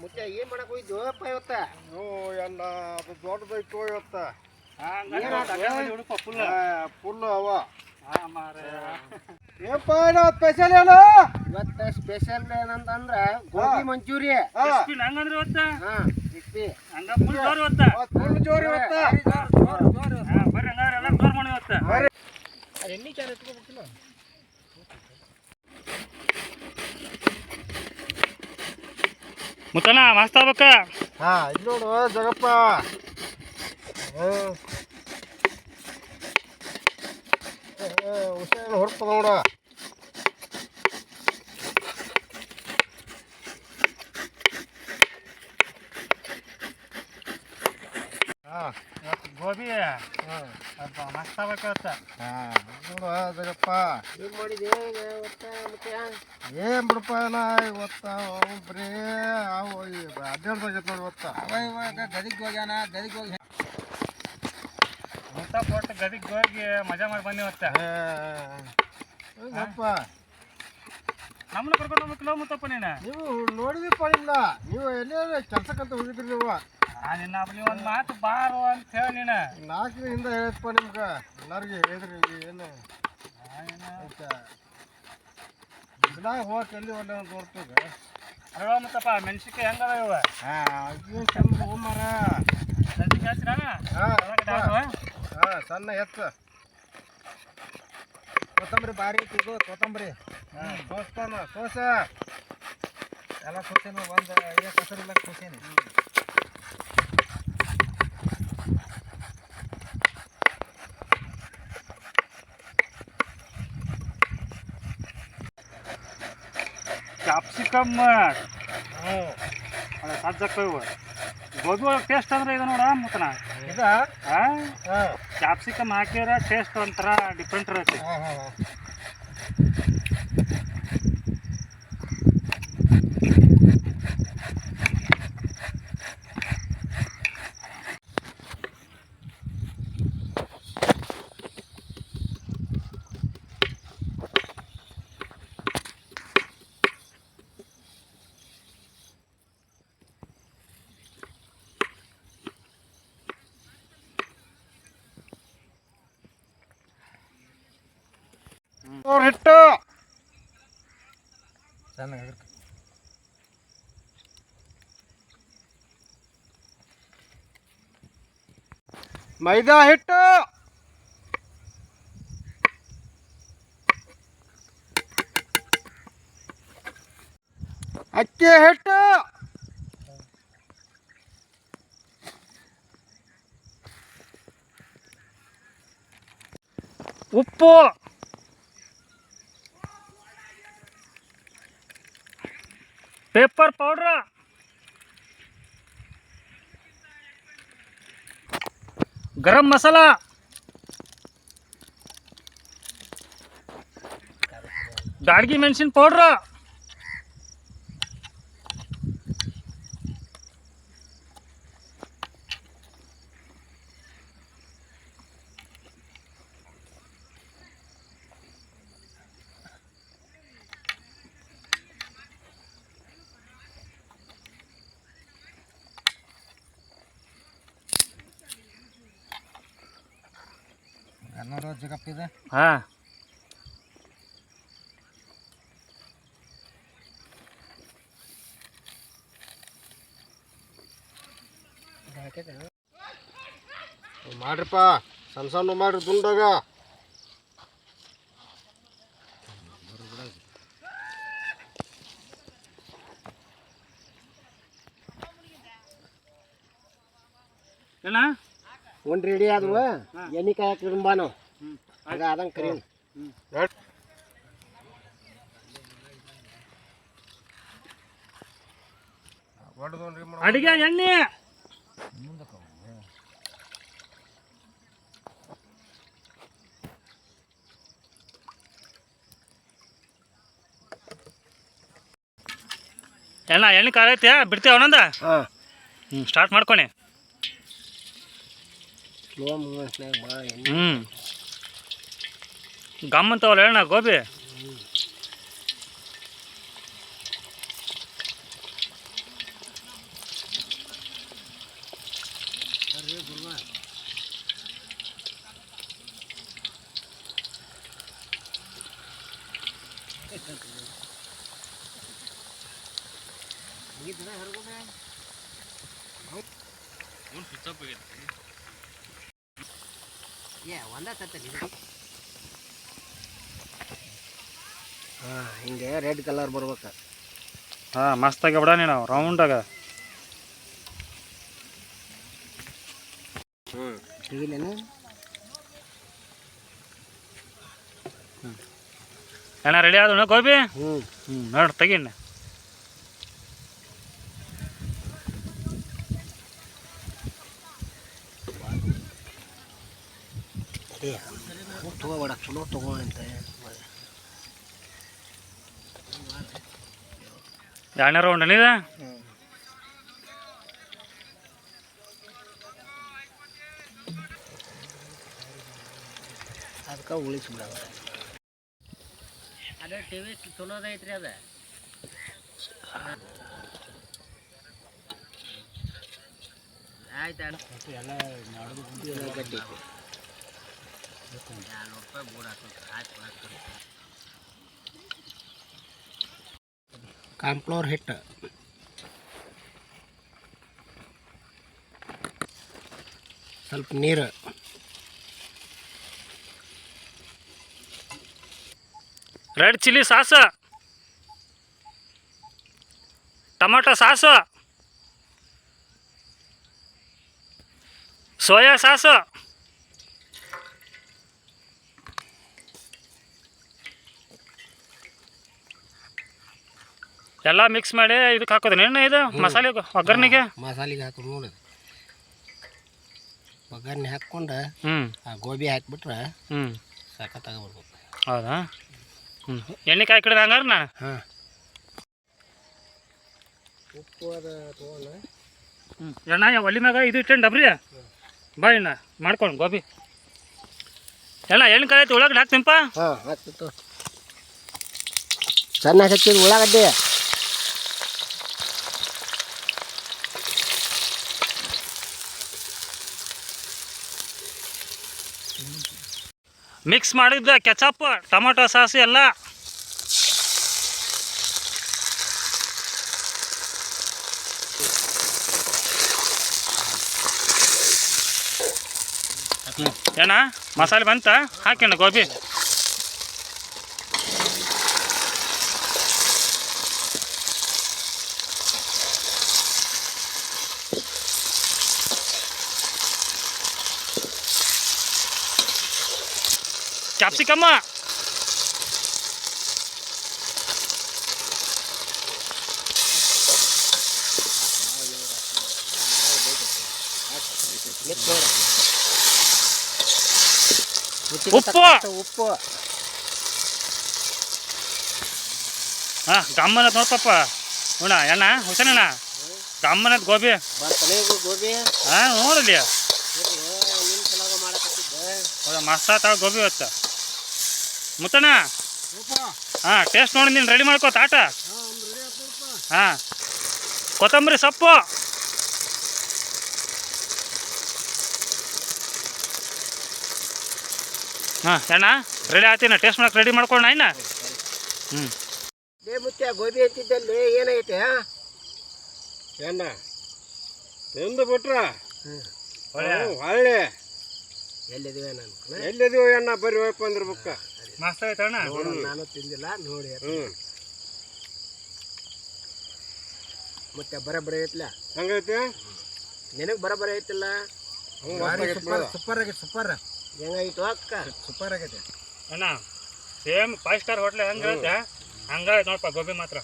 ಮುಚ್ಚ ಏನ್ ಮಾಡಕ್ ಹೋಯ್ತು ಅಪ್ಪ ಇವತ್ತ? ಅಯ್ಯೋ ಎಲ್ಲ ಅದು ದೊಡ್ಡದೈತು ಇವತ್ತ. ಫುಲ್ ಅವ. ಏನಪ್ಪ ಸ್ಪೆಷಲ್ ಏನು ಇವತ್ತ ಸ್ಪೆಷಲ್ ಏನಂತಂದ್ರ ಗೋಬಿ ಮಂಚೂರಿ. ಹಂಗಂದ್ರೆ ಇವತ್ತ ಹಂಗ ಫುಲ್ ಜೋರ್ ಇವತ್ತ. ಫುಲ್ ಜೋರ್ ಇವತ್ತ. ಬರ್ರಿ ಹಂಗಾರೆ ಎಲ್ಲ ಜೋರ್ ಮಾಡಿ ಇವತ್ತ. ಎಣ್ಣೆ ಚಾರ ಎತ್ಕೋಬೇಕಿಲ್ಲ. ಮುತ್ತಣ್ಣ ಮಸ್ತ್ ಆಗ್ಬೇಕ. ಇದು ನೋಡು ಜಗಪ್ಪ. ಹುಷಾರು ಹೊರತದ ನೋಡ. ಗೋಬಿ ಮಸ್ತ್ ಆಗ್ಬೇಕತ್ತ. ನೋಡು ಜಗಪ್ಪ. ಏನ್ ಮಾಡಿದೆ ಮುಚ್ಚ? ಏನ್ ಬಿಡಪ್ಪ ನಾ ಇವತ್ತ ಬರೀ ಅವು ಅಡ್ಡಾಡ್ದಾಗೈತೆ ನೋಡಿ ಇವತ್ತ. ಇವಾಗ ಗದಿಗೆ ಹೋಗ್ಯಾನ, ಗದಿಗೆ ಹೋಗಿ ಊಟ ಕೊಟ್ಟು ಗದಿಗೆ ಹೋಗಿ ಮಜಾ ಮಾಡಿ ಬನ್ನಿ ಇವತ್ತ. ಜಗಪ್ಪ ನಮ್ಮನ್ನ ಕರ್ಕೊಂಡು ಹೋಗ್ಬೇಕಿಲ್ಲ ಮುತ್ತಪ್ಪ ನೀನು? ನೀವು ನೋಡಿದಿಪ್ಪ ಇಲ್ಲ, ನೀವು ಎಲ್ಲೇ ಕೆಲ್ಸಕ್ಕಂತ ಹೋಗಿದ್ರಿ ನೀವು. ನಿನ್ನ ನೀವು ಒಂದು ಮಾತು ಬಾರು ಅಂತ ಹೇಳಿ ನೀನು 4 ದಿನದಿಂದ ಹೇಳಿದಪ್ಪ ನಿಮ್ಗೆ, ಎಲ್ಲರಿಗೂ ಹೇಳಿದ್ರಿ. ಏನು ದಿನ ಹೋಗಕ್ಕೆ ಎಲ್ಲಿ ಒಳ್ಳೆ ತೋರ್ತದೆ. ಅಲ್ಲ ಮುತ್ತಪ್ಪ ಮೆಣಸಿನ್ಕಾಯಿ ಹೆಂಗದ ಇವ? ಏನು ಚಂದ ಹೋಮಾರ. ಮೆಣಸಿನ್ಕಾಯಿ ಹಚ್ಚಿರ ಸಣ್ಣ ಎತ್ತ ಕೊತ್ತಂಬರಿ ಭಾರಿ ಐತಿ. ಕೊತ್ತಂಬರಿ ಸೋಸ್ತಾನ ಸೋಸ ಎಲ್ಲ ಸೋಸೇನು ಒಂದು ಕಸರಿಲ್ಲ ಸೋಸೇನಿ. ಕ್ಯಾಪ್ಸಿಕಮ್ ಸಜ್ಜಕ್ಕ ಇವು ಗೋಬಿ ಒಳಗೆ ಟೇಸ್ಟ್ ಅಂದ್ರೆ ಇದು ನೋಡ ಮುತ್ತನ. ಇದಾ ಕ್ಯಾಪ್ಸಿಕಮ್ ಹಾಕಿರ ಟೇಸ್ಟ್ ಒಂಥರ ಡಿಫ್ರೆಂಟ್ ಇರತ್ತೆ. ಹಿಟ್ಟು ಚೆನ್ನಾಗಿ ಮೈದಾ ಹಿಟ್ಟು, ಅಕ್ಕಿ ಹಿಟ್ಟು, ಉಪ್ಪು, ಪೇಪರ್ ಪೌಡ್ರ, ಗರಂ ಮಸಾಲ, ಬ್ಯಾಡಗಿ ಮೆಣಸಿನ ಪೌಡ್ರ, ನೋಡೋ ಜಗಪ್ಪ ಇದೆ. ಮಾಡ್ರಿಪ್ಪ ಸಣ್ಣ ಸಣ್ಣ ಮಾಡ್ರಿ ದುಂಡಾಗ. ಏನ ಒಂದು ರೆಡಿ ಆದ್ವು. ಎಣ್ಣೆ ಕಾಯಕ್ಕೆ ಇಡುಂಬಾನು ಆಗ ಅದಂಗೆ ಕರಿ. ಅಡಿಗೆ ಎಣ್ಣೆ ಎಣ್ಣೆ ಕಾಲ ಐತೆ ಬಿಡ್ತೇವೆ ಅವನಂದ. ಸ್ಟಾರ್ಟ್ ಮಾಡ್ಕೊಣಿ. ಗಮ್ ಅಂತವಲ್ಲ ಹೇಳ ಗೋಬಿ. ಹಾಂ ಹಿಂಗೆ ರೆಡ್ ಕಲರ್ ಬರ್ಬೇಕು. ಹಾಂ ಮಸ್ತಾಗಿ ಬಿಡ ನೀನು ರೌಂಡಾಗ. ತೆಗಿಲೇನು ಅಣ್ಣ ರೆಡಿ ಆದಣ್ಣ ಗೋಬಿ. ಹ್ಞೂ ನೋಡಿ ತೆಗಿಣ್ಣ. ತಗೋಬೇಡ ಚಲೋ ತಗೋಂತೆ. ಎರಡನೇ ರೌಂಡ್ ಏನಿದೆ. ಅದಕ್ಕೆ ಉಳಿಸ್ಬಿಡ. ಅದೇ ಟಿವಿ ಚಲೋದೈತ್ರಿ ಅದ. ಆಯ್ತು ಎಲ್ಲ ಮಾಡೋದು ಗಟ್ಟಿ. 200 ರೂಪಾಯಿ ಬೋರ್ಡ್ ಹಾಕೋದು. ಆಯ್ತು ಕಾರ್ನ್ಫ್ಲವರ್ ಹಿಟ್ಟು, ಸ್ವಲ್ಪ ನೀರು, red chilli sauce, tomato sauce, soya sauce, ಎಲ್ಲ ಮಿಕ್ಸ್ ಮಾಡಿ ಇದಕ್ಕೆ ಹಾಕೋದು ನೀನು ಇದು ಮಸಾಲೆ ಒಗ್ಗರಣೆಗೆ. ಮಸಾಲೆಗೆ ಹಾಕೋದು ನೋಡಿ. ಒಗ್ಗರಣೆ ಹಾಕ್ಕೊಂಡು ಹ್ಞೂ ಆ ಗೋಬಿ ಹಾಕ್ಬಿಟ್ರೆ ಹ್ಞೂ ಸಖತ್ತಾಗಿ ಬರ್ಬೇಕು. ಹೌದಾ. ಹ್ಞೂ ಎಣ್ಣೆ ಕಾಯಿ ಕಡಿದ ಹಂಗಾರ ನಾ. ಹಾಂ ಉಪ್ಪು ಅದು ತೊಗೊಂಡು ಎಣ್ಣ ಒಲಿ ಮ್ಯಾಗ ಇದು ಇಟ್ಟೇನು ಡಬ್ರಿ ಬಾ ಎಣ್ಣ ಮಾಡ್ಕೊಂಡು ಗೋಬಿ. ಎಣ್ಣ ಎಣ್ಣೆ ಕಾಯಿ ಐತಿ ಉಳ್ಳಾಗಡ್ಡಿ ಹಾಕ್ತೀನಪ್ಪ. ಹಾಂ ಹಾಕ್ತಿತ್ತು. ಚೆನ್ನಾಗಿ ಹಚ್ಚಿದ ಉಳ್ಳಾಗಡ್ಡಿ ಮಿಕ್ಸ್ ಮಾಡಿದ್ದ ಕೆಚಪ್ ಟೊಮಾಟೊ ಸಾಸು ಎಲ್ಲ. ಏನ ಮಸಾಲೆ ಬಂತ ಹಾಕಿಣ್ಣ ಗೋಬಿ. ಕ್ಯಾಪ್ಸಿಕಮ್ಮ, ಉಪ್ಪು. ಉಪ್ಪು ಹಾಂ ಗಮ್ಮನ ನೋಡ್ಪಪ್ಪ ನೋಡ ಎಣ್ಣ ಹುಸೇನಣ್ಣ ಗಮ್ಮನದ ಗೋಬಿ ಬರ್ತಾನೆ ಗೋಬಿ. ಹಾಂ ನೋಡಲಿ ನಿಮ್ಮ ಸಲಾಗ ಮಾಡಕತ್ತಿದ್ದೆ. ಹೌದಾ ಮಸ್ತ್ ಆತ ಗೋಬಿ ಇವತ್ತು ಮುತ್ತಣ್ಣ. ಹಾಂ ಟೇಸ್ಟ್ ನೋಡಿ ನೀನು ರೆಡಿ ಮಾಡ್ಕೋ ತಾಟ. ಹಾಂ ಕೊತ್ತಂಬರಿ ಸೊಪ್ಪು, ಹಾಂ ಎಣ್ಣ ರೆಡಿ ಆಯ್ತೀನ ಟೇಸ್ಟ್ ಮಾಡಕ್ಕೆ ರೆಡಿ ಮಾಡ್ಕೊಳ್ಳೋಣ ಇನ್ನ. ಹ್ಞೂ ಲೇ ಮುತ್ಯ ಗೋಬಿ ಎತ್ತಿದ್ದಲ್ಲಿ ಏನೈತೆ ಎಣ್ಣ ತಿಂದು ಬಿಟ್ರ ಒಳ್ಳೆ ಹೊಳ್ಳೆ ಎಲ್ಲಿದ್ದೀವಿ ನಾನು ಎಲ್ಲಿದೀವಿ ಎಣ್ಣ ಬರ್ರಿ ಹೋಯಪ್ಪ ಅಂದ್ರೆ ಬುಕ್ಕ. ಮಸ್ತ್ ಆಯ್ತು ಅಣ್ಣ. ನಾನು ತಿಂದಿಲ್ಲ ನೋಡಿ. ಹ್ಞೂ ಮತ್ತೆ ಬರಬರ ಐತಿಲ್ಲ ಹಂಗೈತಿ. ನಿನಗೆ ಬರಬರ ಐತಿಲ್ಲ. ಸೂಪರ್ ಆಗೈತೆ ಸೂಪರ್. ಹೆಂಗಾಯ್ತು ಅಕ್ಕ? ಸೂಪರ್ ಆಗೈತೆ ಅಣ್ಣ ಸೇಮ್ 5 ಸ್ಟಾರ್ ಹೋಟ್ಲೆ ಹೆಂಗೆ ಹೇಳ್ತೆ ಹಂಗಾಯ್ತು ನೋಡಪ್ಪ ಗೋಬಿ ಮಾತ್ರ.